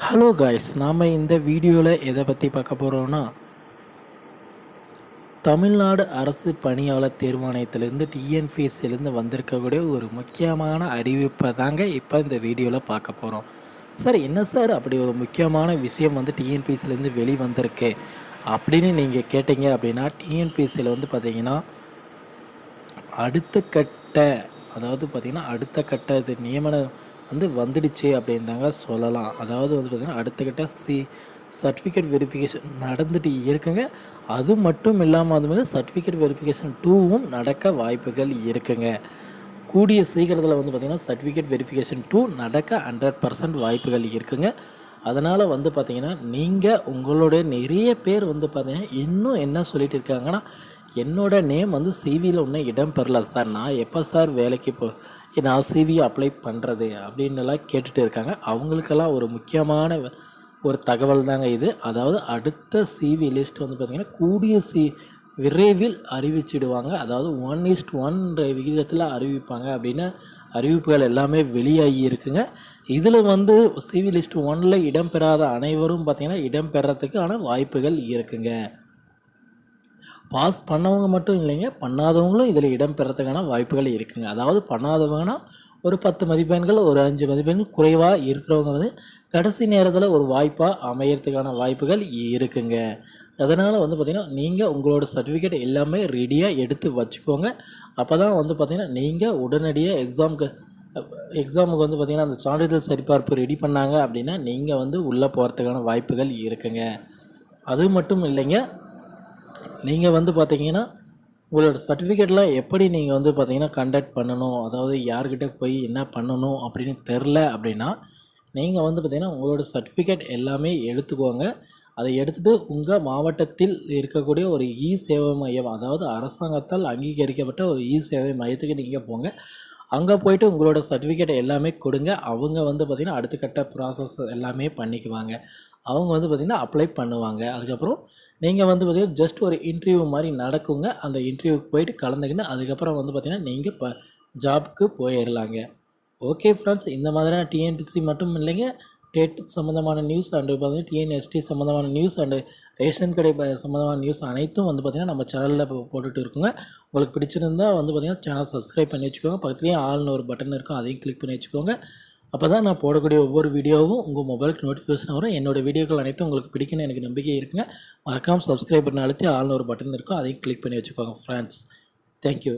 Hello guys, நாம் இந்த வீடியோவில் எதை பற்றி பார்க்க போகிறோன்னா, தமிழ்நாடு அரசு பணியாளர் தேர்வாணையத்திலேருந்து டிஎன்பிஎஸ்சிலேருந்து வந்திருக்கக்கூடிய ஒரு முக்கியமான அறிவிப்பை தாங்க இப்போ இந்த வீடியோவில் பார்க்க போகிறோம். சார், என்ன சார் அப்படி ஒரு முக்கியமான விஷயம் வந்து டிஎன்பிஎஸ்சிலேருந்து வெளிவந்திருக்கு அப்படின்னு நீங்கள் கேட்டீங்க அப்படின்னா, டிஎன்பிஎஸ்சியில் வந்து பார்த்தீங்கன்னா அடுத்த கட்ட அடுத்த கட்ட இது நியமனம் வந்து வந்துடுச்சு அப்படின்னு தாங்க சொல்லலாம். அதாவது வந்து பார்த்திங்கன்னா அடுத்த கட்ட சர்டிஃபிகேட் வெரிஃபிகேஷன் நடந்துட்டு இருக்குங்க. அது மட்டும் இல்லாமல் வந்து சர்டிஃபிகேட் வெரிஃபிகேஷன் 2வும் நடக்க வாய்ப்புகள் இருக்குங்க. கூடிய சீக்கிரத்தில் வந்து பார்த்திங்கன்னா சர்டிஃபிகேட் வெரிஃபிகேஷன் 2 நடக்க 100% வாய்ப்புகள் இருக்குங்க. அதனால் வந்து பார்த்திங்கன்னா நீங்கள் உங்களுடைய நிறைய பேர் வந்து பார்த்திங்கன்னா இன்னும் என்ன சொல்லிட்டு இருக்காங்கன்னா, என்னோடய நேம் வந்து சிவியில் இன்னும் இடம் பெறல சார், நான் எப்போ சார் வேலைக்கு நான் சிவியை அப்ளை பண்ணுறது அப்படின்னுலாம் கேட்டுகிட்டு இருக்காங்க. அவங்களுக்கெல்லாம் ஒரு முக்கியமான ஒரு தகவல் தாங்க இது. அதாவது அடுத்த சிவி லிஸ்ட் வந்து பார்த்திங்கன்னா கூடிய விரைவில் அறிவிச்சிடுவாங்க. அதாவது 1:1 விகிதத்தில் அறிவிப்பாங்க அப்படின்னு அறிவிப்புகள் எல்லாமே வெளியாகி இருக்குங்க. இதில் வந்து சிவி லிஸ்ட் 1ல் இடம்பெறாத அனைவரும் பார்த்திங்கன்னா இடம்பெறத்துக்கான வாய்ப்புகள் இருக்குங்க. பாஸ் பண்ணவங்க மட்டும் இல்லைங்க, பண்ணாதவங்களும் இதில் இடம்பெறத்துக்கான வாய்ப்புகள் இருக்குங்க. அதாவது பண்ணாதவங்கன்னா ஒரு 10 மதிப்பெண்கள், ஒரு 5 மதிப்பெண்கள் குறைவாக இருக்கிறவங்க வந்து கடைசி நேரத்தில் ஒரு வாய்ப்பாக அமையறதுக்கான வாய்ப்புகள் இருக்குங்க. அதனால் வந்து பார்த்திங்கன்னா நீங்கள் உங்களோட சர்டிஃபிகேட் எல்லாமே ரெடியாக எடுத்து வச்சுக்கோங்க. அப்போ தான் வந்து பார்த்திங்கன்னா நீங்கள் உடனடியாக எக்ஸாமுக்கு வந்து பார்த்திங்கன்னா அந்த சான்றிதழ் சரிபார்ப்பு ரெடி பண்ணாங்க அப்படின்னா நீங்கள் வந்து உள்ளே போகிறதுக்கான வாய்ப்புகள் இருக்குங்க. அது மட்டும் இல்லைங்க, நீங்கள் வந்து பார்த்தீங்கன்னா உங்களோட சர்டிஃபிகேட்லாம் எப்படி நீங்கள் வந்து பார்த்தீங்கன்னா கண்டக்ட் பண்ணணும், அதாவது யார்கிட்ட போய் என்ன பண்ணணும் அப்படின்னு தெரில அப்படின்னா, நீங்கள் வந்து பார்த்திங்கன்னா உங்களோட சர்டிஃபிகேட் எல்லாமே எடுத்துக்கோங்க. அதை எடுத்துகிட்டு உங்கள் மாவட்டத்தில் இருக்கக்கூடிய ஒரு சேவை மையம், அதாவது அரசாங்கத்தால் அங்கீகரிக்கப்பட்ட ஒரு சேவை மையத்துக்கு நீங்கள் போங்க. அங்கே போய்ட்டு உங்களோட சர்டிஃபிகேட் எல்லாமே கொடுங்க. அவங்க வந்து பார்த்திங்கன்னா அடுத்த கட்ட ப்ராசஸ் எல்லாமே பண்ணிக்குவாங்க. அவங்க வந்து பார்த்திங்கன்னா அப்ளை பண்ணுவாங்க. அதுக்கப்புறம் நீங்கள் வந்து பார்த்திங்கன்னா ஜஸ்ட் ஒரு இன்டர்வியூ மாதிரி நடக்குங்க. அந்த இன்டர்வியூக்கு போயிட்டு கலந்துக்கின்னு அதுக்கப்புறம் வந்து பார்த்திங்கன்னா நீங்கள் ஜாப்க்கு போயிடலாங்க. ஓகே ஃப்ரெண்ட்ஸ், இந்த மாதிரியான டிஎன்பிசி மட்டும் இல்லைங்க, டெட் சம்மந்தமான நியூஸ் அண்டு பார்த்திங்கன்னா டிஎன்எஸ்டி சம்மந்தமான நியூஸ் அண்டு ரேஷன் கடை சம்மந்தமான நியூஸ் அனைத்தும் வந்து பார்த்திங்கன்னா நம்ம சேனலில் போட்டுட்டு இருக்குங்க. உங்களுக்கு பிடிச்சிருந்தால் வந்து பார்த்திங்கன்னா சேனல் சப்ஸ்கிரைப் பண்ணி வச்சுக்கோங்க. பக்கத்துலேயே ஆல்னு ஒரு பட்டன் இருக்கும், அதையும் கிளிக் பண்ணி வச்சுக்கோங்க. அப்போ தான் நான் போடக்கூடிய ஒவ்வொரு வீடியோவும் உங்கள் மொபைலுக்கு நோட்டிஃபிகேஷன் வரும். என்னோடய வீடியோக்கள் அனைத்தும் உங்களுக்கு பிடிக்குன்னு எனக்கு நம்பிக்கை இருக்குங்க. மறக்காமல் சப்ஸ்கிரைப் பண்ண அழுத்தி ஆல்னு ஒரு பட்டன் இருக்கும், அதையும் கிளிக் பண்ணி வச்சுக்கோங்க ஃப்ரெண்ட்ஸ். தேங்க்யூ.